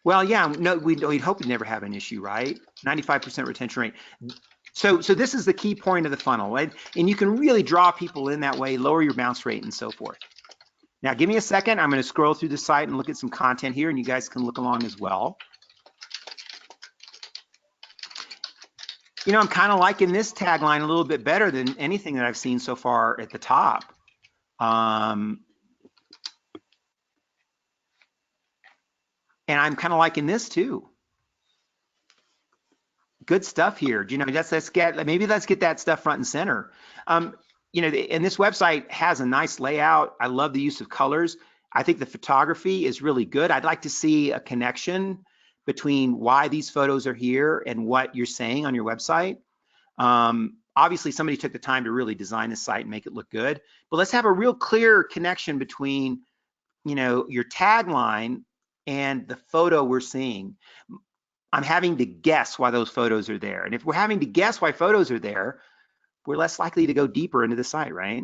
Well, yeah, no, we'd hope to never have an issue, right? 95% retention rate. So this is the key point of the funnel, right? And you can really draw people in that way, lower your bounce rate and so forth. Now, give me a second. I'm going to scroll through the site and look at some content here, and you guys can look along as well. I'm kind of liking this tagline a little bit better than anything that I've seen so far at the top. And I'm kind of liking this too. Good stuff here. Let's get that stuff front and center. And this website has a nice layout. I love the use of colors. I think the photography is really good. I'd like to see a connection between why these photos are here and what you're saying on your website. Obviously, somebody took the time to really design the site and make it look good. But let's have a real clear connection between, your tagline and the photo we're seeing. I'm having to guess why those photos are there. And if we're having to guess why photos are there, we're less likely to go deeper into the site, right?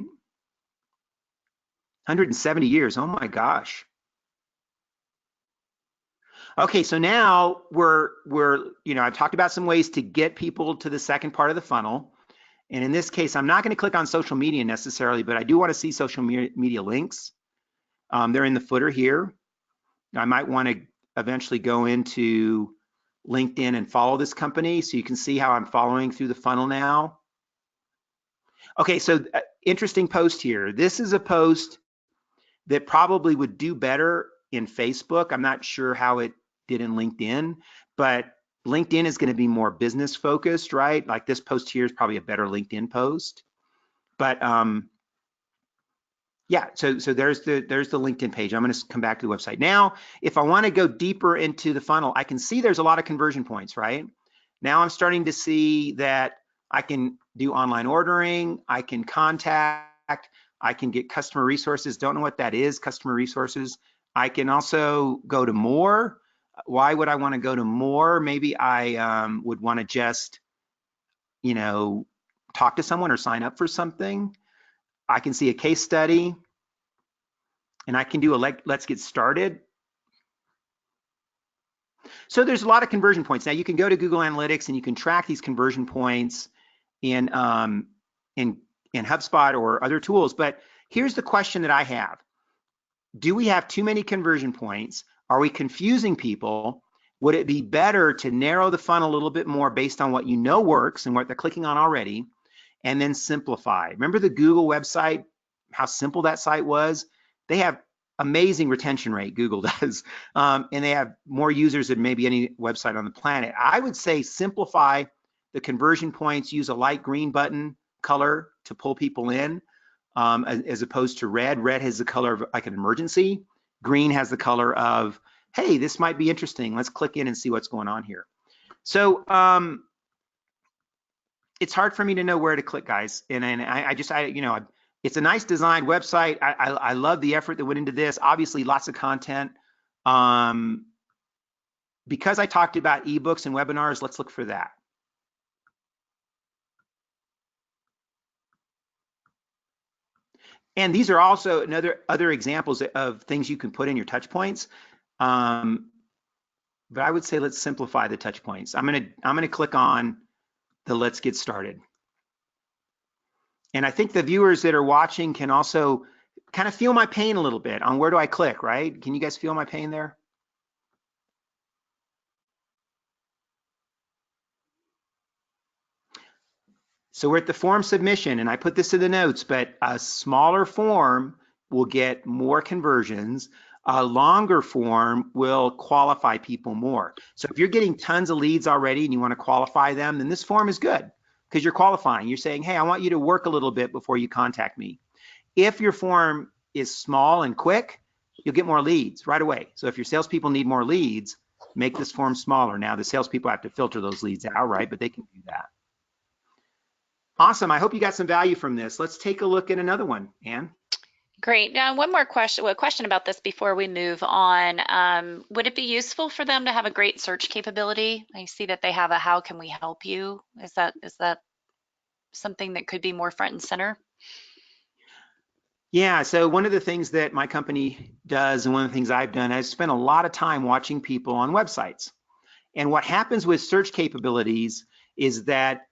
170 years, oh my gosh. Okay, so now I've talked about some ways to get people to the second part of the funnel. And in this case, I'm not going to click on social media necessarily, but I do want to see social media links. They're in the footer here. I might want to eventually go into LinkedIn and follow this company so you can see how I'm following through the funnel now. Okay, so interesting post here. This is a post that probably would do better in Facebook. I'm not sure how it did in LinkedIn, but LinkedIn is going to be more business focused, right? Like this post here is probably a better LinkedIn post. But yeah, so there's the LinkedIn page. I'm going to come back to the website. Now, if I want to go deeper into the funnel, I can see there's a lot of conversion points, right? Now I'm starting to see that I can do online ordering, I can contact, I can get customer resources. Don't know what that is, customer resources. I can also go to more. Why would I want to go to more? Maybe I would want to just, talk to someone or sign up for something. I can see a case study, and I can do a let's get started. So there's a lot of conversion points. Now you can go to Google Analytics and you can track these conversion points in HubSpot or other tools. But here's the question that I have. Do we have too many conversion points? Are we confusing people? Would it be better to narrow the funnel a little bit more based on what you know works and what they're clicking on already, and then simplify? Remember the Google website, how simple that site was? They have amazing retention rate, Google does, and they have more users than maybe any website on the planet. I would say simplify the conversion points, use a light green button color to pull people in, as opposed to red. Red has the color of like an emergency. Green has the color of, hey, this might be interesting. Let's click in and see what's going on here. So it's hard for me to know where to click, guys. And it's a nice designed website. I love the effort that went into this. Obviously, lots of content. Because I talked about ebooks and webinars, let's look for that. And these are also other examples of things you can put in your touch points. But I would say let's simplify the touch points. I'm gonna click on the let's get started. And I think the viewers that are watching can also kind of feel my pain a little bit on where do I click, right? Can you guys feel my pain there? So we're at the form submission, and I put this in the notes, but a smaller form will get more conversions. A longer form will qualify people more. So if you're getting tons of leads already and you want to qualify them, then this form is good because you're qualifying. You're saying, hey, I want you to work a little bit before you contact me. If your form is small and quick, you'll get more leads right away. So if your salespeople need more leads, make this form smaller. Now the salespeople have to filter those leads out, right? But they can do that. Awesome. I hope you got some value from this. Let's take a look at another one, Ann. Great. Now, one more question. A question about this before we move on. Would it be useful for them to have a great search capability? I see that they have a "How can we help you?" Is that something that could be more front and center? Yeah. So one of the things that my company does, and one of the things I've done, I spent a lot of time watching people on websites. And what happens with search capabilities is that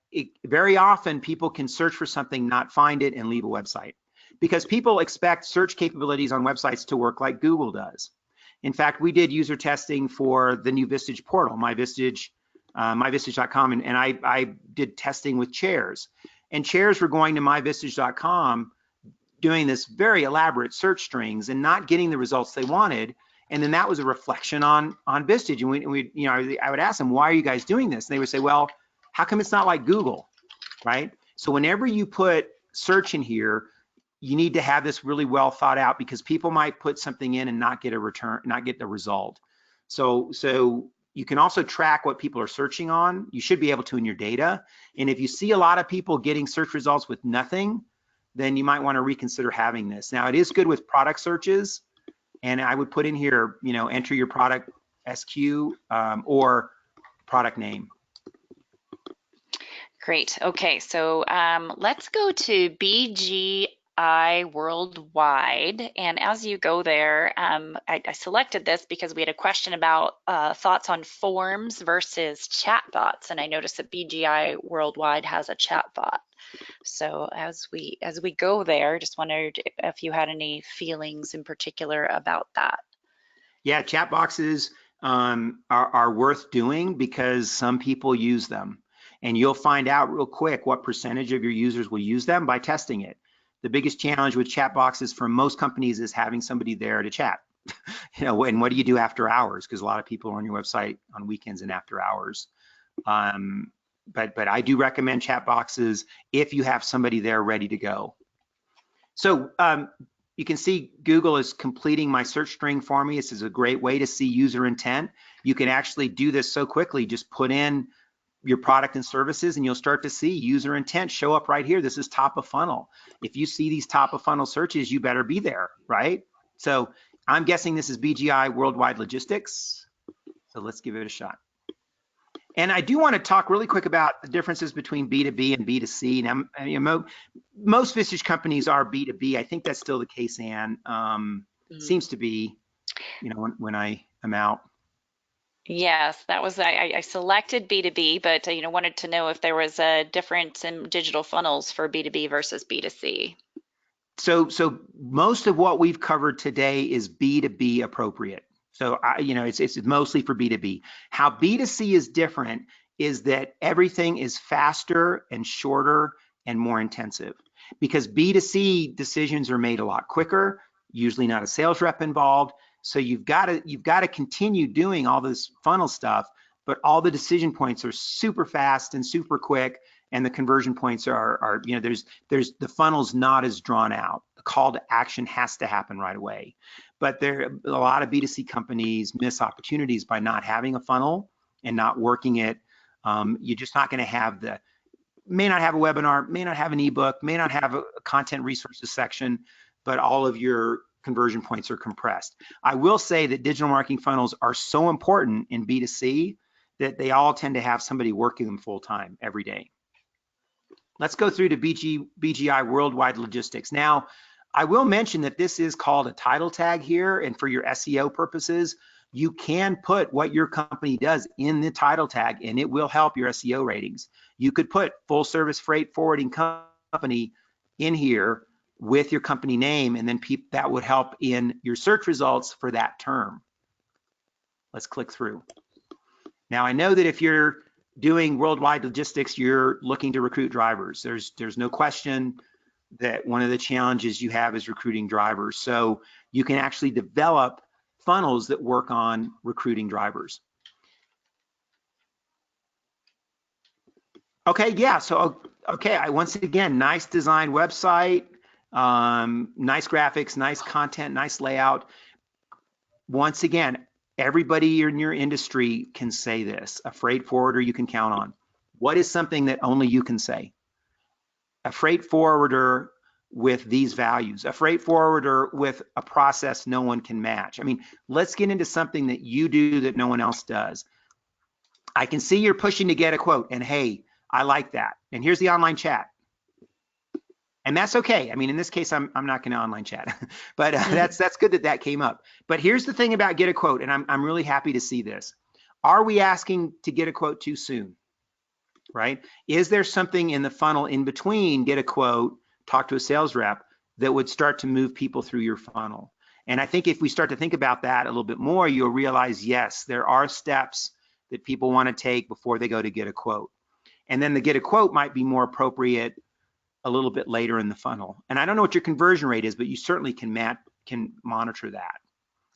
very often people can search for something, not find it, and leave a website. Because people expect search capabilities on websites to work like Google does. In fact, we did user testing for the new Vistage portal, myvistage.com, and I did testing with chairs. And chairs were going to myvistage.com, doing this very elaborate search strings and not getting the results they wanted. And then that was a reflection on Vistage. And I would ask them, why are you guys doing this? And they would say, well, how come it's not like Google, right? So whenever you put search in here, you need to have this really well thought out because people might put something in and not get a return, not get the result. So you can also track what people are searching on. You should be able to in your data. And if you see a lot of people getting search results with nothing, then you might want to reconsider having this. Now, it is good with product searches. And I would put in here, enter your product SQ or product name. Great. Okay, so let's go to BGI Worldwide. And as you go there, I selected this because we had a question about thoughts on forms versus chatbots. And I noticed that BGI Worldwide has a chatbot. So as we go there, just wondered if you had any feelings in particular about that. Yeah, chat boxes are worth doing because some people use them. And you'll find out real quick what percentage of your users will use them by testing it. The biggest challenge with chat boxes for most companies is having somebody there to chat. And what do you do after hours? Because a lot of people are on your website on weekends and after hours. But I do recommend chat boxes if you have somebody there ready to go. So you can see Google is completing my search string for me. This is a great way to see user intent. You can actually do this so quickly. Just put in your product and services and you'll start to see user intent show up right here. This is top of funnel. If you see these top of funnel searches, you better be there, right? So I'm guessing this is BGI Worldwide Logistics. So let's give it a shot. And I do want to talk really quick about the differences between B2B and B2C. Now, most Vistage companies are B2B. I think that's still the case, Ann. Seems to be, when I am out. Yes, that was, I selected B2B, but wanted to know if there was a difference in digital funnels for B2B versus B2C. So most of what we've covered today is B2B appropriate. So it's mostly for B2B. How B2C is different is that everything is faster and shorter and more intensive, because B2C decisions are made a lot quicker, usually not a sales rep involved. So you've got to continue doing all this funnel stuff, but all the decision points are super fast and super quick, and the conversion points are there's the funnel's not as drawn out. The call to action has to happen right away. But a lot of B2C companies miss opportunities by not having a funnel and not working it. You're just not going to have may not have a webinar, may not have an ebook, may not have a content resources section, but all of your conversion points are compressed. I will say that digital marketing funnels are so important in B2C that they all tend to have somebody working them full time every day. Let's go through to BGI Worldwide Logistics. Now, I will mention that this is called a title tag here, and for your SEO purposes, you can put what your company does in the title tag, and it will help your SEO ratings. You could put full service freight forwarding company in here with your company name, and then that would help in your search results for that term. Let's click through. Now, I know that if you're doing worldwide logistics, you're looking to recruit drivers. There's no question that one of the challenges you have is recruiting drivers. So you can actually develop funnels that work on recruiting drivers. Okay, yeah, so, okay, once again, nice design website, nice graphics, nice content, nice layout. Once again, everybody in your industry can say this. A freight forwarder you can count on. What is something that only you can say? A freight forwarder with these values, a freight forwarder with a process no one can match. I mean, let's get into something that you do that no one else does. I can see you're pushing to get a quote, and hey, I like that. And here's the online chat. And that's okay. I mean, in this case, I'm not going to online chat, but that's good that came up. But here's the thing about get a quote, and I'm really happy to see this. Are we asking to get a quote too soon? Right? Is there something in the funnel in between get a quote, talk to a sales rep, that would start to move people through your funnel? And I think if we start to think about that a little bit more, you'll realize, yes, there are steps that people want to take before they go to get a quote. And then the get a quote might be more appropriate a little bit later in the funnel. And I don't know what your conversion rate is, but you certainly can monitor that.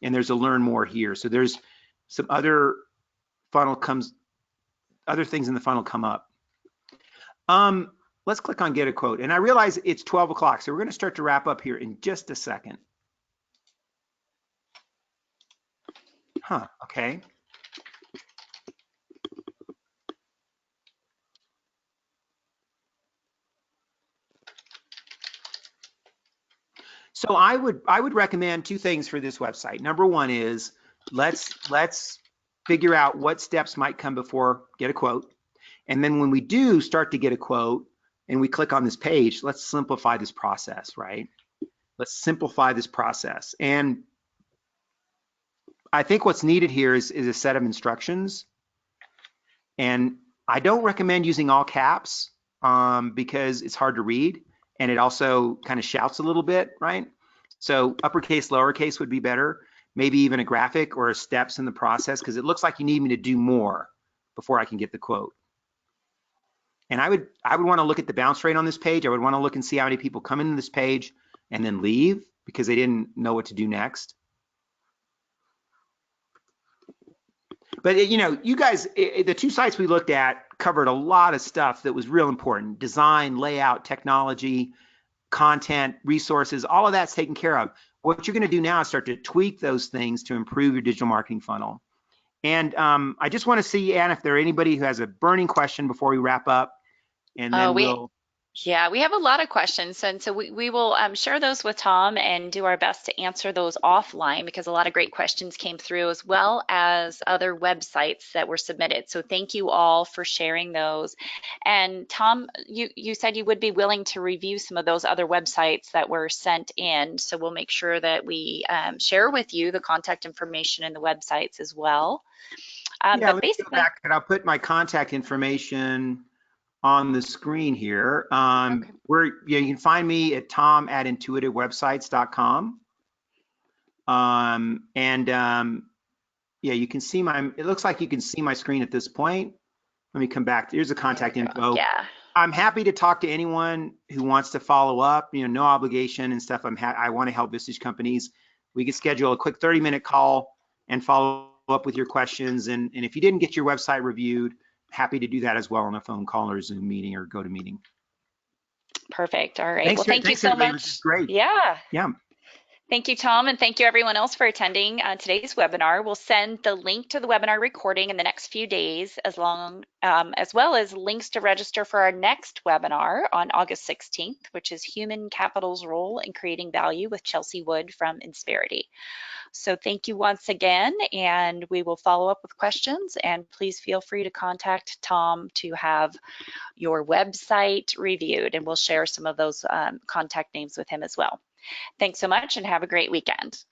And there's a learn more here. So there's some other things in the funnel come up. Let's click on get a quote. And I realize it's 12 o'clock, so we're going to start to wrap up here in just a second. Okay. So I would recommend two things for this website. Number one is let's figure out what steps might come before get a quote. And then when we do start to get a quote and we click on this page, let's simplify this process, right? Let's simplify this process. And I think what's needed here is a set of instructions. And I don't recommend using all caps because it's hard to read and it also kind of shouts a little bit, right? So uppercase, lowercase would be better. Maybe even a graphic or steps in the process, because it looks like you need me to do more before I can get the quote. And I would want to look at the bounce rate on this page. I would want to look and see how many people come into this page and then leave because they didn't know what to do next. But you know, you guys, the two sites we looked at covered a lot of stuff that was real important: design, layout, technology, content, resources. All of that's taken care of. What you're going to do now is start to tweak those things to improve your digital marketing funnel. And I just want to see, Ann, if there are anybody who has a burning question before we wrap up, and then we'll. Yeah, we have a lot of questions, and so we will share those with Tom and do our best to answer those offline, because a lot of great questions came through, as well as other websites that were submitted. So thank you all for sharing those. And Tom, you said you would be willing to review some of those other websites that were sent in, so we'll make sure that we share with you the contact information and the websites as well. Yeah, but let me go back and I'll put my contact information on the screen here. Okay. You can find me at tom@intuitivewebsites.com. Yeah, you can see it looks like you can see my screen at this point. Let me come back. Here's the contact info. Yeah. I'm happy to talk to anyone who wants to follow up, you know, no obligation and stuff. I want to help Vistage companies. We can schedule a quick 30-minute call and follow up with your questions. And if you didn't get your website reviewed, happy to do that as well on a phone call or Zoom meeting or GoToMeeting. Perfect. All right. Thanks, well, thank you so much. This is great. Yeah. Yeah. Thank you, Tom, and thank you everyone else for attending today's webinar. We'll send the link to the webinar recording in the next few days, as well as links to register for our next webinar on August 16th, which is Human Capital's Role in Creating Value with Chelsea Wood from Insperity. So thank you once again, and we will follow up with questions, and please feel free to contact Tom to have your website reviewed, and we'll share some of those contact names with him as well. Thanks so much and have a great weekend.